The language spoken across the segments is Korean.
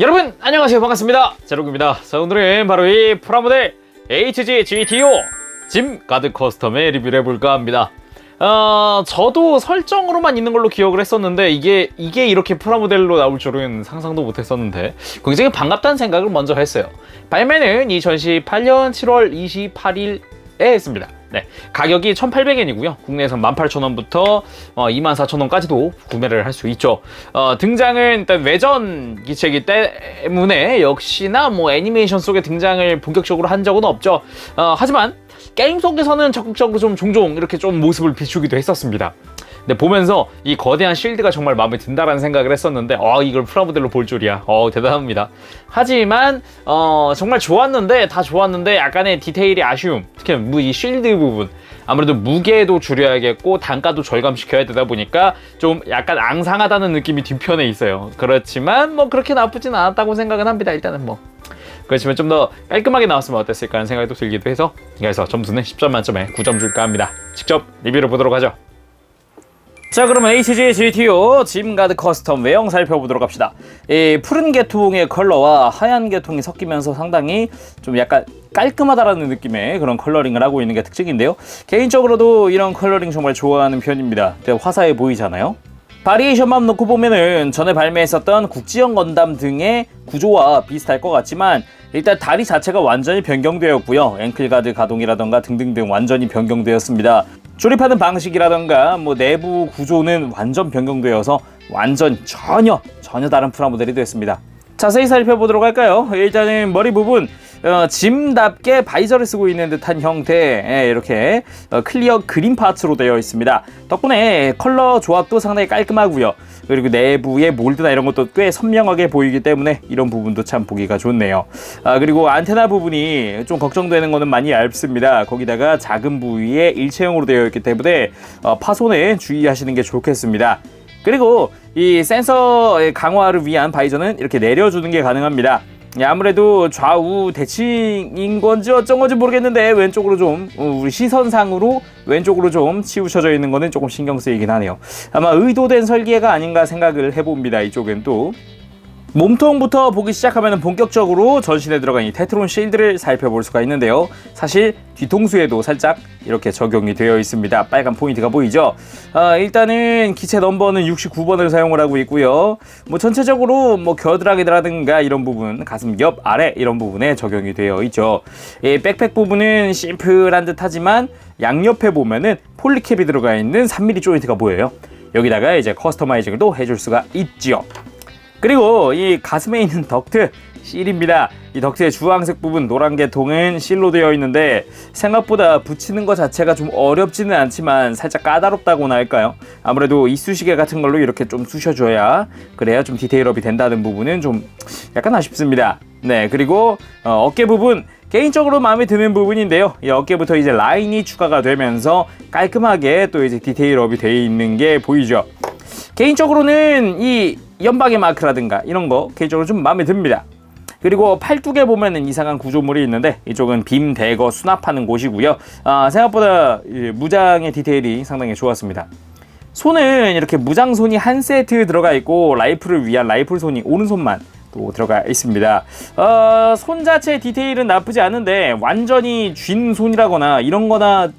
여러분 안녕하세요, 반갑습니다. 제로입니다. 자, 오늘은 바로 이 프라모델 HG GTO 짐 가드 커스텀의 리뷰를 해볼까 합니다. 저도 설정으로만 있는 걸로 기억을 했었는데 이게 이렇게 프라모델로 나올 줄은 상상도 못했었는데 굉장히 반갑다는 생각을 먼저 했어요. 발매는 2018년 7월 28일에 했습니다. 네, 가격이 1,800엔이고요. 국내에서 18,000원부터 24,000원까지도 구매를 할 수 있죠. 등장은 일단 외전 기체이기 때문에 역시나 뭐 애니메이션 속에 등장을 본격적으로 한 적은 없죠. 하지만 게임 속에서는 적극적으로 좀 종종 이렇게 좀 모습을 비추기도 했었습니다. 근데 보면서 이 거대한 실드가 정말 마음에 든다라는 생각을 했었는데 이걸 프라모델로 볼 줄이야. 대단합니다. 하지만 정말 다 좋았는데 약간의 디테일이 아쉬움. 특히 이 실드 부분, 아무래도 무게도 줄여야겠고 단가도 절감시켜야 되다 보니까 좀 약간 앙상하다는 느낌이 뒤편에 있어요. 그렇지만 뭐 그렇게 나쁘진 않았다고 생각은 합니다. 일단은 뭐 그렇지만 좀 더 깔끔하게 나왔으면 어땠을까 하는 생각도 들기도 해서, 그래서 점수는 10점 만점에 9점 줄까 합니다. 직접 리뷰를 보도록 하죠. 자, 그러면 HG GTO 짐 가드 커스텀 외형 살펴보도록 합시다. 이 푸른 계통의 컬러와 하얀 계통이 섞이면서 상당히 좀 약간 깔끔하다라는 느낌의 그런 컬러링을 하고 있는 게 특징인데요. 개인적으로도 이런 컬러링 정말 좋아하는 편입니다. 되게 화사해 보이잖아요. 바리에이션만 놓고 보면은 전에 발매했었던 국지형 건담 등의 구조와 비슷할 것 같지만 일단 다리 자체가 완전히 변경되었고요. 앵클가드 가동이라던가 등등등 완전히 변경되었습니다. 조립하는 방식이라던가 뭐 내부 구조는 완전 변경되어서 완전 전혀 다른 프라모델이 됐습니다. 자세히 살펴보도록 할까요? 일단은 머리 부분 짐답게 바이저를 쓰고 있는 듯한 형태의 이렇게 클리어 그린 파츠로 되어 있습니다. 덕분에 컬러 조합도 상당히 깔끔하고요. 그리고 내부의 몰드나 이런 것도 꽤 선명하게 보이기 때문에 이런 부분도 참 보기가 좋네요. 그리고 안테나 부분이 좀 걱정되는 거는 많이 얇습니다. 거기다가 작은 부위에 일체형으로 되어 있기 때문에 파손에 주의하시는 게 좋겠습니다. 그리고 이 센서의 강화를 위한 바이저는 이렇게 내려주는 게 가능합니다. 아무래도 좌우 대칭인 건지 어쩐 건지 모르겠는데 왼쪽으로 좀 우리 시선상으로 왼쪽으로 좀 치우쳐져 있는 거는 조금 신경 쓰이긴 하네요. 아마 의도된 설계가 아닌가 생각을 해봅니다. 이쪽은 또 몸통부터 보기 시작하면 본격적으로 전신에 들어간 이 테트론 실드를 살펴볼 수가 있는데요. 사실 뒤통수에도 살짝 이렇게 적용이 되어 있습니다. 빨간 포인트가 보이죠? 일단은 기체 넘버는 69번을 사용을 하고 있고요. 뭐 전체적으로 뭐 겨드랑이라든가 이런 부분, 가슴 옆 아래 이런 부분에 적용이 되어 있죠. 이 백팩 부분은 심플한 듯 하지만 양옆에 보면은 폴리캡이 들어가 있는 3mm 조인트가 보여요. 여기다가 이제 커스터마이징을 또 해줄 수가 있죠. 그리고 이 가슴에 있는 덕트 실입니다. 이 덕트의 주황색 부분 노란 계통은 실로 되어 있는데 생각보다 붙이는 것 자체가 좀 어렵지는 않지만 살짝 까다롭다고나 할까요? 아무래도 이쑤시개 같은 걸로 이렇게 좀 쑤셔줘야 그래야 좀 디테일업이 된다는 부분은 좀 약간 아쉽습니다. 네, 그리고 어깨 부분 개인적으로 마음에 드는 부분인데요. 이 어깨부터 이제 라인이 추가가 되면서 깔끔하게 또 이제 디테일업이 되어 있는 게 보이죠. 개인적으로는 이 연방의 마크라든가 이런 거 개인적으로 좀 마음에 듭니다. 그리고 팔뚝에 보면은 이상한 구조물이 있는데 이쪽은 빔 대거 수납하는 곳이고요. 생각보다 무장의 디테일이 상당히 좋았습니다. 손은 이렇게 무장손이 한 세트 들어가 있고 라이플을 위한 라이플손이 오른손만 또 들어가 있습니다. 손 자체 디테일은 나쁘지 않은데 완전히 쥔 손이라거나 이런 거나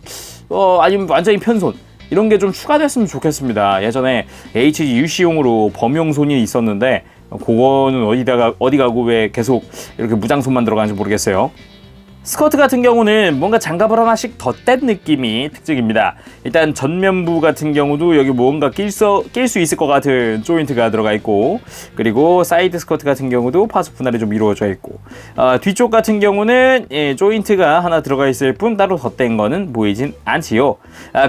아니면 완전히 편손 이런 게 좀 추가됐으면 좋겠습니다. 예전에 HG UC용으로 범용손이 있었는데 그거는 어디 가고 왜 계속 이렇게 무장손만 들어가는지 모르겠어요. 스커트 같은 경우는 뭔가 장갑을 하나씩 덧댄 느낌이 특징입니다. 일단 전면부 같은 경우도 여기 뭔가 낄 수 있을 것 같은 조인트가 들어가 있고, 그리고 사이드 스커트 같은 경우도 파수 분할이 좀 이루어져 있고, 뒤쪽 같은 경우는 조인트가 하나 들어가 있을 뿐 따로 덧댄 거는 보이진 않지요.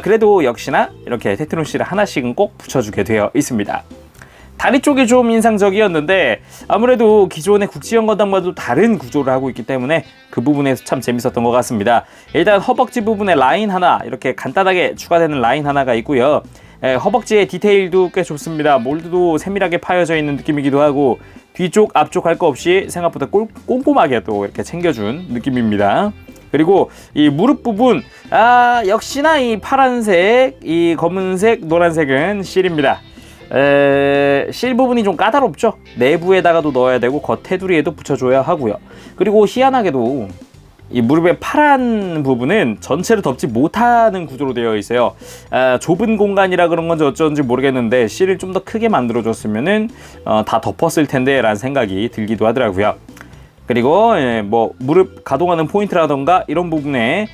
그래도 역시나 이렇게 테트론 실을 하나씩은 꼭 붙여주게 되어 있습니다. 다리 쪽이 좀 인상적이었는데 아무래도 기존의 국지형 건담과도 다른 구조를 하고 있기 때문에 그 부분에서 참 재밌었던 것 같습니다. 일단 허벅지 부분에 라인 하나 이렇게 간단하게 추가되는 라인 하나가 있고요. 허벅지의 디테일도 꽤 좋습니다. 몰드도 세밀하게 파여져 있는 느낌이기도 하고 뒤쪽 앞쪽 할 거 없이 생각보다 꼼꼼하게 또 이렇게 챙겨준 느낌입니다. 그리고 이 무릎 부분 역시나 이 파란색, 이 검은색, 노란색은 실입니다. 실 부분이 좀 까다롭죠. 내부에다가도 넣어야 되고 겉 테두리에도 붙여줘야 하고요. 그리고 희한하게도 이 무릎의 파란 부분은 전체를 덮지 못하는 구조로 되어 있어요. 좁은 공간이라 그런 건지 어쩐지 모르겠는데 실을 좀 더 크게 만들어줬으면은 다 덮었을 텐데 라는 생각이 들기도 하더라고요. 그리고 뭐 무릎 가동하는 포인트라던가 이런 부분에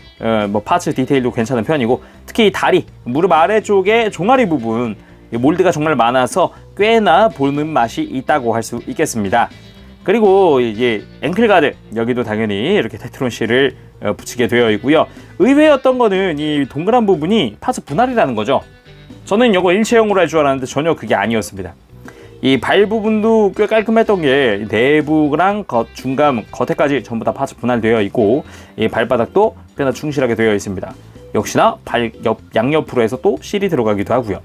뭐 파츠 디테일도 괜찮은 편이고, 특히 다리, 무릎 아래쪽에 종아리 부분 몰드가 정말 많아서 꽤나 보는 맛이 있다고 할 수 있겠습니다. 그리고 이제 앵클 가드, 여기도 당연히 이렇게 테트론 실을 붙이게 되어 있고요. 의외였던 거는 이 동그란 부분이 파츠 분할이라는 거죠. 저는 이거 일체형으로 할 줄 알았는데 전혀 그게 아니었습니다. 이 발 부분도 꽤 깔끔했던 게 내부랑 중간, 겉에까지 전부 다 파츠 분할되어 있고, 이 발바닥도 꽤나 충실하게 되어 있습니다. 역시나 발 양옆으로 해서 또 실이 들어가기도 하고요.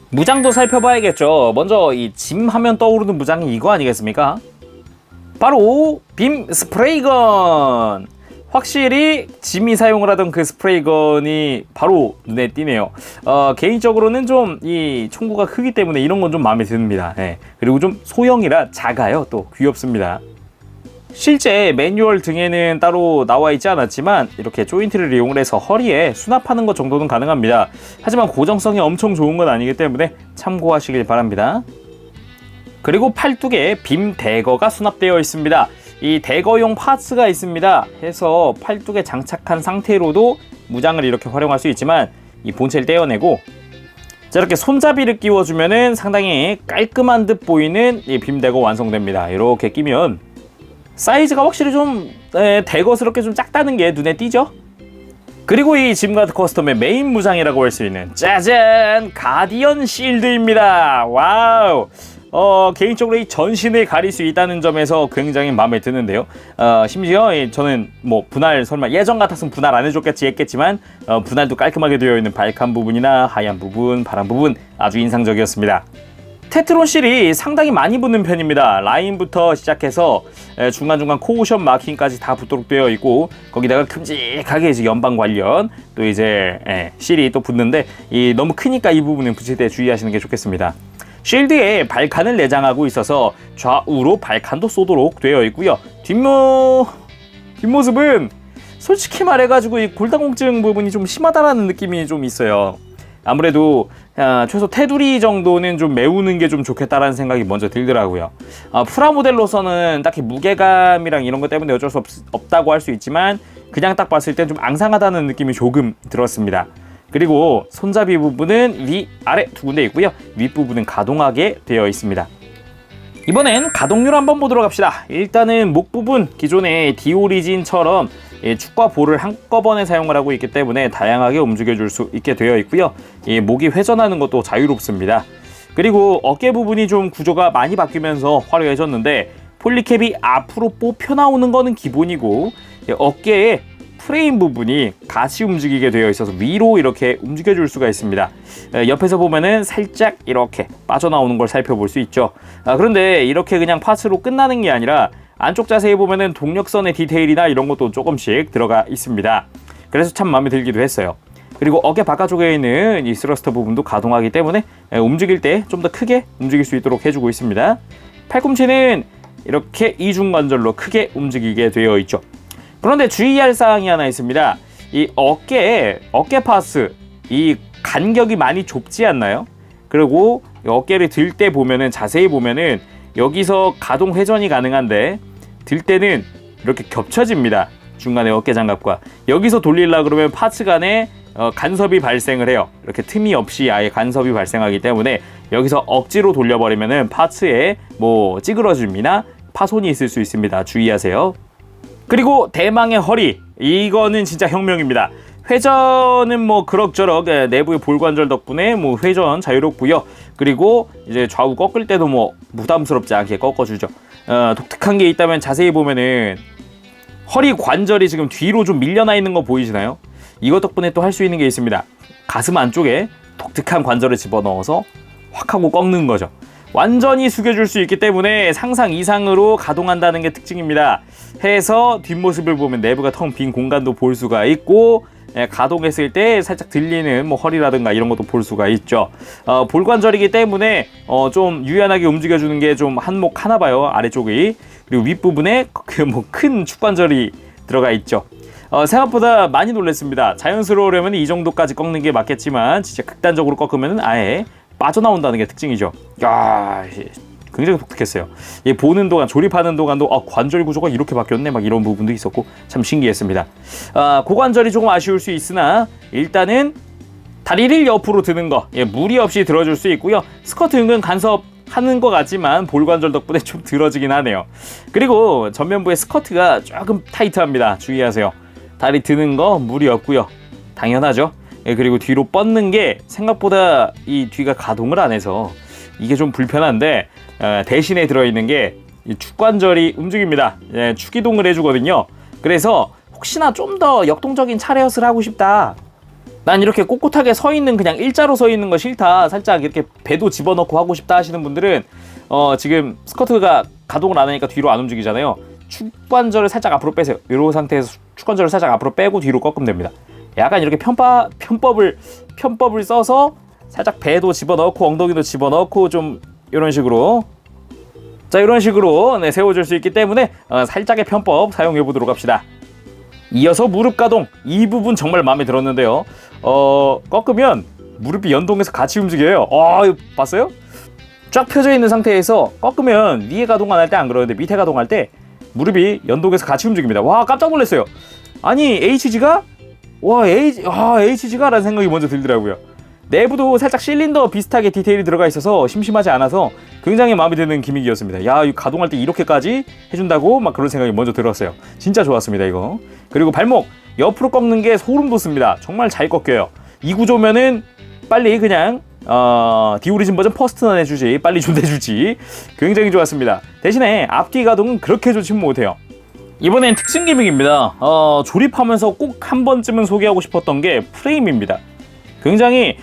무장도 살펴봐야겠죠. 먼저 이 짐 하면 떠오르는 무장이 이거 아니겠습니까? 바로 빔 스프레이건! 확실히 짐이 사용을 하던 그 스프레이건이 바로 눈에 띄네요. 개인적으로는 좀 이 총구가 크기 때문에 이런 건 좀 마음에 듭니다. 그리고 좀 소형이라 작아요. 또 귀엽습니다. 실제 매뉴얼 등에는 따로 나와 있지 않았지만 이렇게 조인트를 이용을 해서 허리에 수납하는 것 정도는 가능합니다. 하지만 고정성이 엄청 좋은 건 아니기 때문에 참고하시길 바랍니다. 그리고 팔뚝에 빔 대거가 수납되어 있습니다. 이 대거용 파츠가 있습니다. 해서 팔뚝에 장착한 상태로도 무장을 이렇게 활용할 수 있지만, 이 본체를 떼어내고 이렇게 손잡이를 끼워주면은 상당히 깔끔한 듯 보이는 이 빔 대거 완성됩니다. 이렇게 끼면 사이즈가 확실히 좀 대거스럽게 좀 작다는 게 눈에 띄죠. 그리고 이 짐가드 커스텀의 메인 무장이라고 할 수 있는 짜잔! 가디언 실드입니다. 와우! 개인적으로 이 전신을 가릴 수 있다는 점에서 굉장히 마음에 드는데요. 심지어 저는 뭐 분할, 설마 예전 같았으면 분할 안 해줬겠지 했겠지만 분할도 깔끔하게 되어 있는 발칸 부분이나 하얀 부분, 파란 부분 아주 인상적이었습니다. 테트론 실이 상당히 많이 붙는 편입니다. 라인부터 시작해서 중간중간 코오션 마킹까지 다 붙도록 되어 있고, 거기다가 큼직하게 이제 연방 관련 또 이제 실이 또 붙는데, 너무 크니까 이 부분은 붙일 때 주의하시는 게 좋겠습니다. 쉴드에 발칸을 내장하고 있어서 좌우로 발칸도 쏘도록 되어 있고요. 뒷모습은 솔직히 말해가지고 이 골다공증 부분이 좀 심하다라는 느낌이 좀 있어요. 아무래도 최소 테두리 정도는 좀 메우는 게 좀 좋겠다라는 생각이 먼저 들더라고요. 프라모델로서는 딱히 무게감이랑 이런 것 때문에 어쩔 수 없다고 할 수 있지만, 그냥 딱 봤을 땐 좀 앙상하다는 느낌이 조금 들었습니다. 그리고 손잡이 부분은 위, 아래 두 군데 있고요. 윗부분은 가동하게 되어 있습니다. 이번엔 가동률 한번 보도록 합시다. 일단은 목 부분, 기존의 디오리진처럼 축과 볼을 한꺼번에 사용을 하고 있기 때문에 다양하게 움직여줄 수 있게 되어 있고요. 목이 회전하는 것도 자유롭습니다. 그리고 어깨 부분이 좀 구조가 많이 바뀌면서 화려해졌는데, 폴리캡이 앞으로 뽑혀 나오는 거는 기본이고, 어깨에 프레임 부분이 같이 움직이게 되어 있어서 위로 이렇게 움직여줄 수가 있습니다. 옆에서 보면은 살짝 이렇게 빠져나오는 걸 살펴볼 수 있죠. 그런데 이렇게 그냥 파츠로 끝나는 게 아니라 안쪽 자세히 보면은 동력선의 디테일이나 이런 것도 조금씩 들어가 있습니다. 그래서 참 마음에 들기도 했어요. 그리고 어깨 바깥쪽에 있는 이 스러스터 부분도 가동하기 때문에 움직일 때 좀 더 크게 움직일 수 있도록 해주고 있습니다. 팔꿈치는 이렇게 이중관절로 크게 움직이게 되어 있죠. 그런데 주의할 사항이 하나 있습니다. 이 어깨 파스, 이 간격이 많이 좁지 않나요? 그리고 어깨를 들 때 보면은, 자세히 보면은 여기서 가동 회전이 가능한데 들 때는 이렇게 겹쳐집니다. 중간에 어깨 장갑과 여기서 돌리려 그러면 파츠 간에 간섭이 발생을 해요. 이렇게 틈이 없이 아예 간섭이 발생하기 때문에 여기서 억지로 돌려버리면은 파츠에 뭐 찌그러짐이나 파손이 있을 수 있습니다. 주의하세요. 그리고 대망의 허리, 이거는 진짜 혁명입니다. 회전은 뭐 그럭저럭 내부의 볼관절 덕분에 뭐 회전 자유롭고요. 그리고 이제 좌우 꺾을 때도 뭐 부담스럽지 않게 꺾어주죠. 독특한 게 있다면 자세히 보면은 허리 관절이 지금 뒤로 좀 밀려나 있는 거 보이시나요? 이것 덕분에 또 할 수 있는 게 있습니다. 가슴 안쪽에 독특한 관절을 집어넣어서 확 하고 꺾는 거죠. 완전히 숙여줄 수 있기 때문에 상상 이상으로 가동한다는 게 특징입니다. 해서 뒷모습을 보면 내부가 텅 빈 공간도 볼 수가 있고, 가동했을 때 살짝 들리는 뭐 허리라든가 이런 것도 볼 수가 있죠. 볼관절이기 때문에 좀 유연하게 움직여주는 게 좀 한몫하나 봐요, 아래쪽이. 그리고 윗부분에 그 뭐 큰 축관절이 들어가 있죠. 생각보다 많이 놀랐습니다. 자연스러우려면 이 정도까지 꺾는 게 맞겠지만 진짜 극단적으로 꺾으면 아예 빠져나온다는 게 특징이죠. 야, 굉장히 독특했어요. 보는 동안, 조립하는 동안도 관절 구조가 이렇게 바뀌었네 막 이런 부분도 있었고 참 신기했습니다. 고관절이 조금 아쉬울 수 있으나 일단은 다리를 옆으로 드는 거 무리 없이 들어줄 수 있고요. 스쿼트 은근 간섭하는 것 같지만 볼관절 덕분에 좀 들어지긴 하네요. 그리고 전면부의 스커트가 조금 타이트합니다. 주의하세요. 다리 드는 거 무리 없고요. 당연하죠. 그리고 뒤로 뻗는 게 생각보다 이 뒤가 가동을 안 해서 이게 좀 불편한데 대신에 들어있는 게 이 축관절이 움직입니다. 축이동을 해주거든요. 그래서 혹시나 좀 더 역동적인 차레엇을 하고 싶다, 난 이렇게 꼿꼿하게 서 있는 그냥 일자로 서 있는 거 싫다, 살짝 이렇게 배도 집어넣고 하고 싶다 하시는 분들은 지금 스커트가 가동을 안 하니까 뒤로 안 움직이잖아요. 축관절을 살짝 앞으로 빼세요. 이런 상태에서 축관절을 살짝 앞으로 빼고 뒤로 꺾으면 됩니다. 약간 이렇게 편법을 써서 살짝 배도 집어넣고 엉덩이도 집어넣고 좀 이런 식으로, 자 이런 식으로 세워줄 수 있기 때문에 살짝의 편법 사용해 보도록 합시다. 이어서 무릎 가동, 이 부분 정말 마음에 들었는데요. 꺾으면 무릎이 연동해서 같이 움직여요. 이거 봤어요? 쫙 펴져 있는 상태에서 꺾으면 위에 가동 안 할 때 안 그러는데 밑에 가동할 때 무릎이 연동해서 같이 움직입니다. 와, 깜짝 놀랐어요. 아니 HG가 HG가 라는 생각이 먼저 들더라고요. 내부도 살짝 실린더 비슷하게 디테일이 들어가 있어서 심심하지 않아서 굉장히 마음에 드는 기믹이었습니다. 야, 이거 가동할 때 이렇게까지 해준다고 막 그런 생각이 먼저 들었어요. 진짜 좋았습니다 이거. 그리고 발목 옆으로 꺾는 게 소름 돋습니다. 정말 잘 꺾여요. 이 구조면은 빨리 그냥 디오리진 버전 퍼스트는 해주지, 빨리 좀 내주지. 굉장히 좋았습니다. 대신에 앞뒤 가동은 그렇게 좋지는 못해요. 이번엔 특징 기믹입니다. 조립하면서 꼭 한 번쯤은 소개하고 싶었던 게 프레임입니다. 굉장히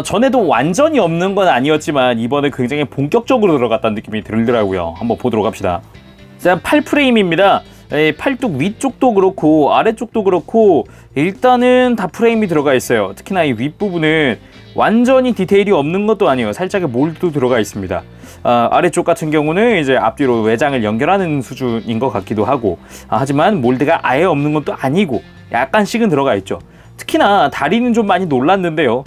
전에도 완전히 없는 건 아니었지만 이번에 굉장히 본격적으로 들어갔다는 느낌이 들더라고요. 한번 보도록 합시다. 자, 팔 프레임입니다. 팔뚝 위쪽도 그렇고 아래쪽도 그렇고 일단은 다 프레임이 들어가 있어요. 특히나 이 윗부분은 완전히 디테일이 없는 것도 아니에요. 살짝의 몰드도 들어가 있습니다. 아래쪽 같은 경우는 이제 앞뒤로 외장을 연결하는 수준인 것 같기도 하고, 하지만 몰드가 아예 없는 것도 아니고 약간씩은 들어가 있죠. 특히나 다리는 좀 많이 놀랐는데요.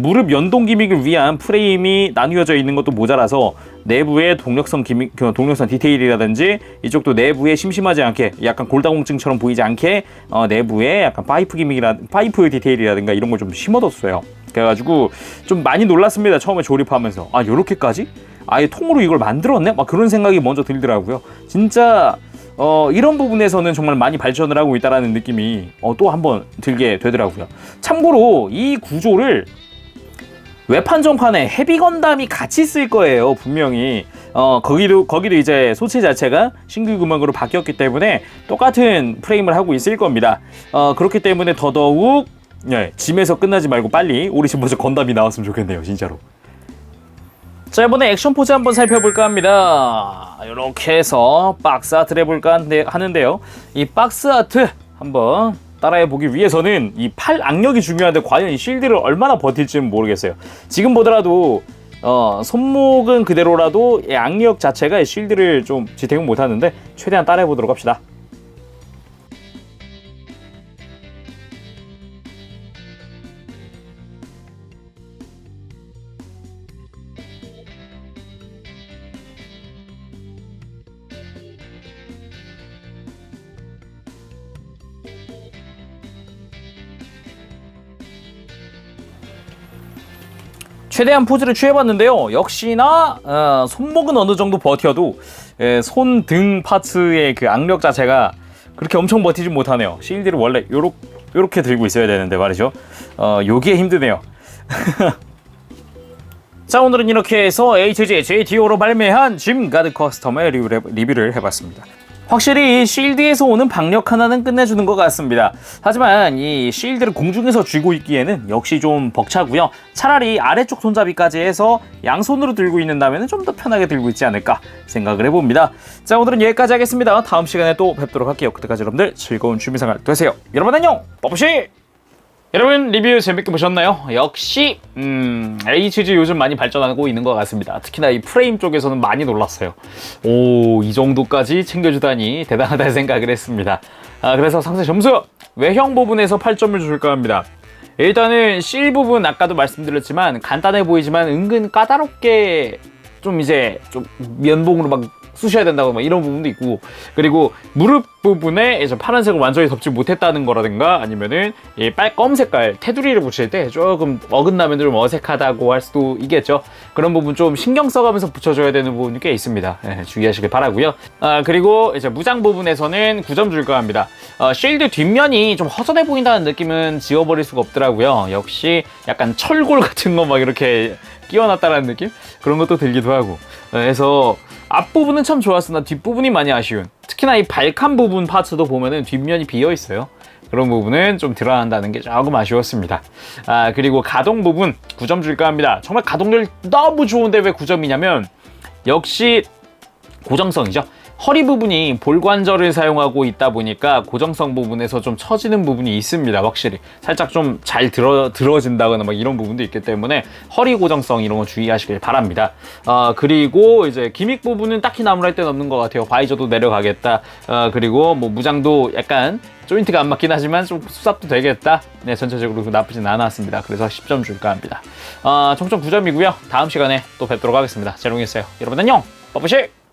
무릎 연동 기믹을 위한 프레임이 나뉘어져 있는 것도 모자라서 내부의 동력선 디테일이라든지 이쪽도 내부에 심심하지 않게 약간 골다공증처럼 보이지 않게 내부에 약간 파이프 디테일이라든가 이런 걸 좀 심어뒀어요. 그래가지고 좀 많이 놀랐습니다. 처음에 조립하면서 요렇게까지? 아예 통으로 이걸 만들었네? 막 그런 생각이 먼저 들더라고요. 진짜 이런 부분에서는 정말 많이 발전을 하고 있다는 느낌이 또 한번 들게 되더라고요. 참고로 이 구조를 외판정판에 헤비 건담이 같이 쓸 거예요. 분명히 거기도 이제 소체 자체가 싱글 구멍으로 바뀌었기 때문에 똑같은 프레임을 하고 있을 겁니다. 그렇기 때문에 더더욱 짐에서 끝나지 말고 빨리 오리진 버전 건담이 나왔으면 좋겠네요, 진짜로. 자, 이번에 액션 포즈 한번 살펴볼까 합니다. 이렇게 해서 박스 아트를 해볼까 하는데요. 이 박스 아트 한번 따라해보기 위해서는 이 팔 악력이 중요한데 과연 이 쉴드를 얼마나 버틸지는 모르겠어요. 지금 보더라도 손목은 그대로라도 이 악력 자체가 이 쉴드를 좀 지탱을 못하는데 최대한 따라해보도록 합시다. 최대한 포즈를 취해봤는데요. 역시나 손목은 어느 정도 버텨도 손 등 파츠의 그 악력 자체가 그렇게 엄청 버티지 못하네요. 실드를 원래 요렇게 들고 있어야 되는데 말이죠. 요게 힘드네요. 자, 오늘은 이렇게 해서 HG JTO로 발매한 짐 가드 커스텀의 리뷰를 해봤습니다. 확실히 실드에서 오는 박력 하나는 끝내주는 것 같습니다. 하지만 이 실드를 공중에서 쥐고 있기에는 역시 좀 벅차고요. 차라리 아래쪽 손잡이까지 해서 양손으로 들고 있는다면 좀 더 편하게 들고 있지 않을까 생각을 해봅니다. 자, 오늘은 여기까지 하겠습니다. 다음 시간에 또 뵙도록 할게요. 그때까지 여러분들 즐거운 취미생활 되세요. 여러분 안녕! 버블씨! 여러분 리뷰 재밌게 보셨나요? 역시 HG 요즘 많이 발전하고 있는 것 같습니다. 특히나 이 프레임 쪽에서는 많이 놀랐어요. 오, 이 정도까지 챙겨주다니 대단하다 생각을 했습니다. 그래서 상세 점수 외형 부분에서 8점을 줄까 합니다. 일단은 실 부분 아까도 말씀드렸지만 간단해 보이지만 은근 까다롭게 좀 이제 좀 면봉으로 막 쑤셔야 된다고 막 이런 부분도 있고, 그리고 무릎 부분에 이제 파란색을 완전히 덮지 못했다는 거라든가 아니면은 이 검 색깔 테두리를 붙일 때 조금 어긋나면 좀 어색하다고 할 수도 있겠죠. 그런 부분 좀 신경 써가면서 붙여줘야 되는 부분이 꽤 있습니다. 주의하시길 바라고요. 그리고 이제 무장 부분에서는 9점 줄까 합니다. 쉴드 뒷면이 좀 허전해 보인다는 느낌은 지워버릴 수가 없더라고요. 역시 약간 철골 같은 거 막 이렇게 끼워놨다라는 느낌? 그런 것도 들기도 하고. 그래서 앞부분은 참 좋았으나 뒷부분이 많이 아쉬운, 특히나 이 발칸 부분 파츠도 보면은 뒷면이 비어있어요. 그런 부분은 좀 드러난다는 게 조금 아쉬웠습니다. 그리고 가동 부분 9점 줄까 합니다. 정말 가동률 너무 좋은데 왜 9점이냐면 역시 고정성이죠. 허리 부분이 볼관절을 사용하고 있다 보니까 고정성 부분에서 좀 처지는 부분이 있습니다. 확실히 살짝 좀 잘 들어진다거나 막 이런 부분도 있기 때문에 허리 고정성 이런 거 주의하시길 바랍니다. 그리고 이제 기믹 부분은 딱히 나무랄 데는 없는 것 같아요. 바이저도 내려가겠다. 그리고 뭐 무장도 약간 조인트가 안 맞긴 하지만 좀 수납도 되겠다. 네, 전체적으로 나쁘진 않았습니다. 그래서 10점 줄까 합니다. 총점 9점이고요. 다음 시간에 또 뵙도록 하겠습니다. 제롱이었어요. 여러분 안녕. 빠쁘시.